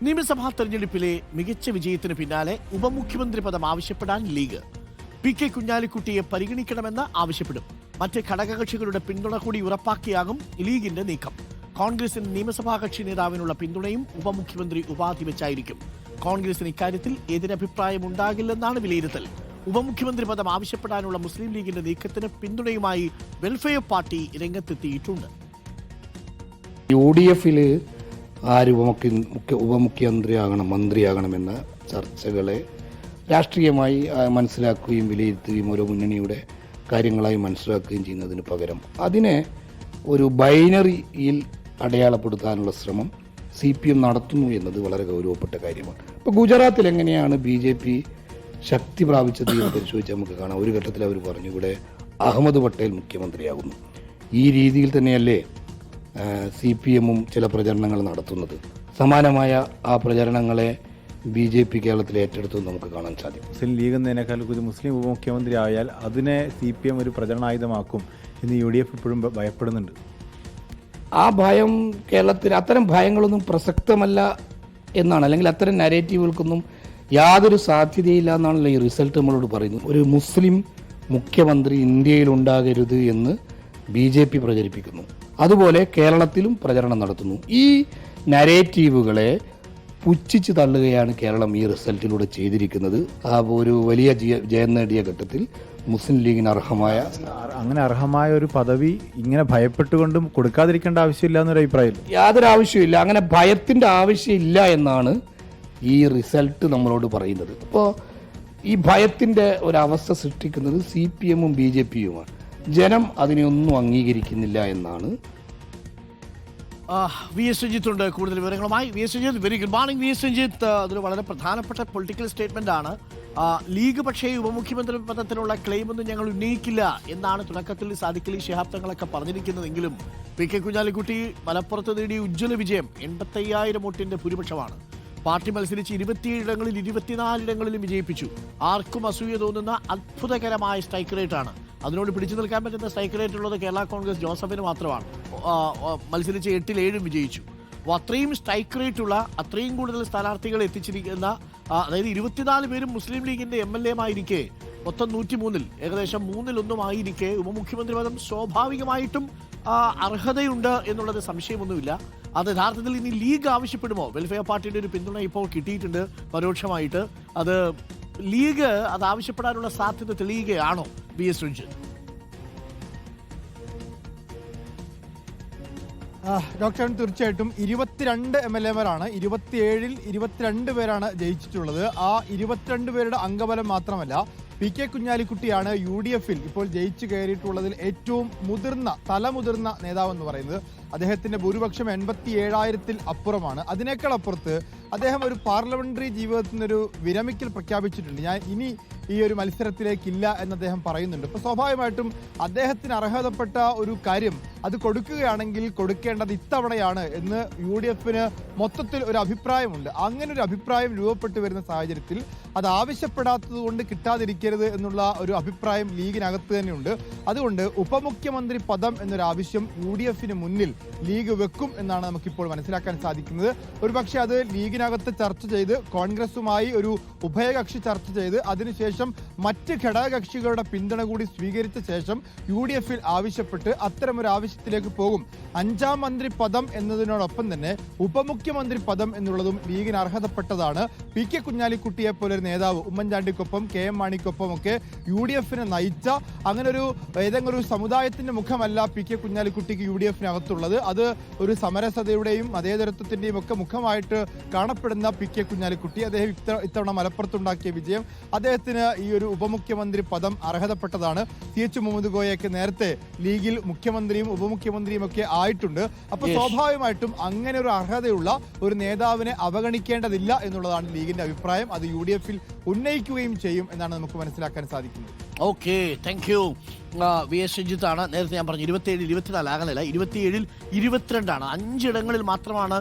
നിയമസഭാ തെരഞ്ഞെടുപ്പിലെ മികച്ച വിജയത്തിന് പിന്നാലെ ഉപമുഖ്യമന്ത്രി പദം ആവശ്യപ്പെടാൻ ലീഗ്. പി.കെ. കുഞ്ഞാലിക്കുട്ടിയെ പരിഗണിക്കണമെന്ന് ആവശ്യപ്പെടും. മറ്റ് ഘടകകക്ഷികളുടെ പിന്തുണ കൂടി ഉറപ്പാക്കിയാകും ലീഗിന്റെ നീക്കം. കോൺഗ്രസിന് നിയമസഭാ കക്ഷി നേതാവിനുള്ള പിന്തുണയും ഉപമുഖ്യമന്ത്രി ഉപാധി വെച്ചായിരിക്കും. കോൺഗ്രസിന് ഇക്കാര്യത്തിൽ എതിരഭിപ്രായമുണ്ടാകില്ലെന്നാണ് വിലയിരുത്തൽ. ഉപമുഖ്യമന്ത്രി പദം ആവശ്യപ്പെടാനുള്ള മുസ്ലിം ലീഗിന്റെ നീക്കത്തിന് പിന്തുണയുമായി വെൽഫെയർ പാർട്ടി രംഗത്തെത്തിയിട്ടുണ്ട്. UDF ആര് ഉപമുഖ്യമന്ത്രിയാകണം, മന്ത്രിയാകണമെന്ന ചർച്ചകളെ രാഷ്ട്രീയമായി മനസ്സിലാക്കുകയും വിലയിരുത്തുകയും ഓരോ മുന്നണിയുടെ കാര്യങ്ങളായി മനസ്സിലാക്കുകയും ചെയ്യുന്നതിന് പകരം അതിനെ ഒരു ബൈനറിയിൽ അടയാളപ്പെടുത്താനുള്ള ശ്രമം CPM നടത്തുന്നു എന്നത് വളരെ ഗൗരവപ്പെട്ട കാര്യമാണ്. ഇപ്പോൾ ഗുജറാത്തിൽ എങ്ങനെയാണ് BJP ശക്തി പ്രാപിച്ചത് എന്ന് പരിശോധിച്ച് നമുക്ക് കാണാം. ഒരു ഘട്ടത്തിൽ അവർ പറഞ്ഞു ഇവിടെ അഹമ്മദ് പട്ടേൽ മുഖ്യമന്ത്രിയാകുന്നു. ഈ രീതിയിൽ തന്നെയല്ലേ CPM ചില പ്രചരണങ്ങൾ നടത്തുന്നത്. സമാനമായ ആ പ്രചരണങ്ങളെ BJP കേരളത്തിൽ ഏറ്റെടുത്തു നമുക്ക് കാണാൻ സാധിക്കും. മുസ്ലിം ലീഗ് എന്നതിനേക്കാൾ ഒരു മുസ്ലിം ഉപമുഖ്യമന്ത്രി ആയാൽ അതിനെ CPM ഒരു പ്രചരണായുധമാക്കും എന്ന് UDF ഇപ്പോഴും ഭയപ്പെടുന്നുണ്ട്. ആ ഭയം കേരളത്തിൽ അത്തരം ഭയങ്ങളൊന്നും പ്രസക്തമല്ല എന്നാണ്, അല്ലെങ്കിൽ അത്തരം നരേറ്റീവുകൾക്കൊന്നും യാതൊരു സാധ്യതയില്ല എന്നാണല്ലോ ഈ റിസൾട്ട് നമ്മളോട് പറയുന്നത്. ഒരു മുസ്ലിം മുഖ്യമന്ത്രി ഇന്ത്യയിൽ ഉണ്ടാകരുത് എന്ന് BJP പ്രചരിപ്പിക്കുന്നു. അതുപോലെ കേരളത്തിലും പ്രചരണം നടത്തുന്നു. ഈ നരേറ്റീവുകളെ പുച്ഛിച്ച് തള്ളുകയാണ് കേരളം ഈ റിസൾട്ടിലൂടെ ചെയ്തിരിക്കുന്നത്. ഒരു വലിയ ജയം നേടിയ ഘട്ടത്തിൽ മുസ്ലിം ലീഗിന് അർഹമായ ഒരു പദവി ഇങ്ങനെ ഭയപ്പെട്ടുകൊണ്ടും കൊടുക്കാതിരിക്കേണ്ട ആവശ്യമില്ല എന്നൊരു അഭിപ്രായം. യാതൊരു ആവശ്യമില്ല, അങ്ങനെ ഭയത്തിന്റെ ആവശ്യമില്ല എന്നാണ് ഈ റിസൾട്ട് നമ്മളോട് പറയുന്നത്. അപ്പോൾ ഈ ഭയത്തിന്റെ ഒരവസ്ഥ സൃഷ്ടിക്കുന്നത് CPM-ഉം BJP-യുമാണ്. ജനം അതിനെയൊന്നും അംഗീകരിക്കുന്നില്ല എന്നാണ്. VS രഞ്ജിത്ത് ഉണ്ട് കൂടുതൽ വിവരങ്ങളുമായി. VS Ranjith, very good morning. VS Ranjith, അതൊരു വളരെ പ്രധാനപ്പെട്ട പൊളിറ്റിക്കൽ സ്റ്റേറ്റ്മെന്റ് ആണ്. ലീഗ് പക്ഷേ ഉപമുഖ്യമന്ത്രി പദത്തിനുള്ള ക്ലെയിം ഒന്നും ഞങ്ങൾ ഉന്നയിക്കില്ല എന്നാണ് തുടക്കത്തിൽ സാദിഖ് അലി ശിഹാബ് തങ്ങളൊക്കെ പറഞ്ഞിരിക്കുന്നതെങ്കിലും P.K. കുഞ്ഞാലിക്കുട്ടി മലപ്പുറത്ത് നേടിയ ഉജ്ജ്വല വിജയം 85,000 വോട്ടിന്റെ ഭൂരിപക്ഷമാണ്. പാർട്ടി മത്സരിച്ച് 27 ഇടങ്ങളിൽ 24 ഇടങ്ങളിലും വിജയിപ്പിച്ചു. ആർക്കും അസൂയ തോന്നുന്ന അത്ഭുതകരമായ സ്ട്രൈക്ക് റേറ്റ് ആണ്. അതിനോട് പിടിച്ചു നിൽക്കാൻ പറ്റുന്ന സ്ട്രൈക്ക് റേറ്റ് ഉള്ളത് കേരള കോൺഗ്രസ് ജോസഫിന് മാത്രമാണ്. മത്സരിച്ച് 8-ൽ 7 വിജയിച്ചു. അത്രയും സ്ട്രൈക്ക് റേറ്റ് ഉള്ള, അത്രയും കൂടുതൽ സ്ഥാനാർത്ഥികളെ എത്തിച്ചിരിക്കുന്ന, അതായത് 24 പേരും മുസ്ലിം ലീഗിന്റെ MLA-മായിരിക്കെ മൊത്തം 103-ൽ ഏകദേശം 3-1 ആയിരിക്കെ ഉപമുഖ്യമന്ത്രി പദം സ്വാഭാവികമായിട്ടും അർഹതയുണ്ട് എന്നുള്ളത് സംശയമൊന്നുമില്ല. അത് യഥാർത്ഥത്തിൽ ഇനി ലീഗ് ആവശ്യപ്പെടുമോ? വെൽഫെയർ പാർട്ടിയുടെ ഒരു പിന്തുണ ഇപ്പോൾ കിട്ടിയിട്ടുണ്ട് പരോക്ഷമായിട്ട്. അത് ലീഗ് അത് ആവശ്യപ്പെടാനുള്ള സാധ്യത തെളിയുകയാണോ? VS രഞ്ജിത്ത്. ഡോക്ടർ, തീർച്ചയായിട്ടും 22 MLA-മാരാണ്. 27-ൽ 22 പേരാണ് ജയിച്ചിട്ടുള്ളത്. ആ 22 പേരുടെ അംഗബലം മാത്രമല്ല, P.K. കുഞ്ഞാലിക്കുട്ടിയാണ് UDF-ൽ ഇപ്പോൾ ജയിച്ചു കയറിയിട്ടുള്ളതിൽ ഏറ്റവും തലമുതിർന്ന നേതാവെന്ന് പറയുന്നത്. അദ്ദേഹത്തിന്റെ ഭൂരിപക്ഷം 87,000-ൽ അപ്പുറമാണ്. അതിനേക്കാൾ അപ്പുറത്ത് അദ്ദേഹം ഒരു പാർലമെന്ററി ജീവിതത്തിൽ നിന്നൊരു വിരമിക്കൽ പ്രഖ്യാപിച്ചിട്ടുണ്ട്. ഞാൻ ഇനി ഈ ഒരു മത്സരത്തിലേക്കില്ല എന്ന് അദ്ദേഹം പറയുന്നുണ്ട്. അപ്പോൾ സ്വാഭാവികമായിട്ടും അദ്ദേഹത്തിന് അർഹതപ്പെട്ട ഒരു കാര്യം അത് കൊടുക്കുകയാണെങ്കിൽ കൊടുക്കേണ്ടത് ഇത്തവണയാണ് എന്ന് UDF-ന് മൊത്തത്തിൽ ഒരു അഭിപ്രായമുണ്ട്. അങ്ങനെ ഒരു അഭിപ്രായം രൂപപ്പെട്ടു വരുന്ന സാഹചര്യത്തിൽ അത് ആവശ്യപ്പെടാത്തത് കൊണ്ട് കിട്ടാതിരിക്കരുത് എന്നുള്ള ഒരു അഭിപ്രായം ലീഗിനകത്ത് തന്നെയുണ്ട്. അതുകൊണ്ട് ഉപമുഖ്യമന്ത്രി പദം എന്നൊരു ആവശ്യം UDF-ന് മുന്നിൽ ലീഗ് വെക്കും എന്നാണ് നമുക്കിപ്പോൾ മനസ്സിലാക്കാൻ സാധിക്കുന്നത്. ഒരുപക്ഷെ അത് ലീഗിനകത്ത് ചർച്ച ചെയ്ത് കോൺഗ്രസുമായി ഒരു ഉഭയകക്ഷി ചർച്ച ചെയ്ത് അതിനുശേഷം മറ്റ് ഘടകകക്ഷികളുടെ പിന്തുണ കൂടി സ്വീകരിച്ച ശേഷം UDF-ൽ ആവശ്യപ്പെട്ട് അത്തരമൊരു ആവശ്യത്തിലേക്ക് പോകും. 5ാം മന്ത്രി പദം എന്നതിനോടൊപ്പം തന്നെ ഉപമുഖ്യമന്ത്രി പദം എന്നുള്ളതും ലീഗിന് അർഹതപ്പെട്ടതാണ്. P.K. കുഞ്ഞാലിക്കുട്ടിയെ പോലൊരു നേതാവ് ഉമ്മൻചാണ്ടിക്കൊപ്പം KM മാണിക്കൊപ്പം ഒക്കെ UDF-നെ നയിച്ച അങ്ങനെ ഏതെങ്കിലും ഒരു സമുദായത്തിന്റെ മുഖമല്ല P.K. കുഞ്ഞാലിക്കുട്ടിക്ക് UDF-നകത്തുള്ളത്. അത് ഒരു സമരസതയുടെയും മതേതരത്വത്തിന്റെയും ഒക്കെ മുഖമായിട്ട് കാണപ്പെടുന്ന P.K. കുഞ്ഞാലിക്കുട്ടി, അദ്ദേഹം ഇത്തവണ മലപ്പുറത്തുണ്ടാക്കിയ വിജയം അദ്ദേഹത്തിന് ഈ ഒരു ഉപമുഖ്യമന്ത്രി പദം അർഹതപ്പെട്ടതാണ്. CH മുഹമ്മദ് കോയയൊക്കെ നേരത്തെ ലീഗിൽ മുഖ്യമന്ത്രിയും ഉപമുഖ്യമന്ത്രിയും ഒക്കെ ആയിട്ടുണ്ട്. അപ്പോൾ സ്വാഭാവികമായിട്ടും അങ്ങനെ ഒരു അർഹതയുള്ള ഒരു നേതാവിനെ അവഗണിക്കേണ്ടതില്ല എന്നുള്ളതാണ് ലീഗിന്റെ അഭിപ്രായം. അത് UDF-ൽ ഉന്നയിക്കുകയും ചെയ്യും എന്നാണ് നമുക്ക് മനസ്സിലാക്കാൻ സാധിക്കുന്നത്. Okay, thank you. VS രഞ്ജിത്താണ്. നേരത്തെ ഞാൻ പറഞ്ഞു 27-ൽ 24 ആകലല്ല, 27-ൽ 22 ആണ്. 5 ഇടങ്ങളിൽ മാത്രമാണ്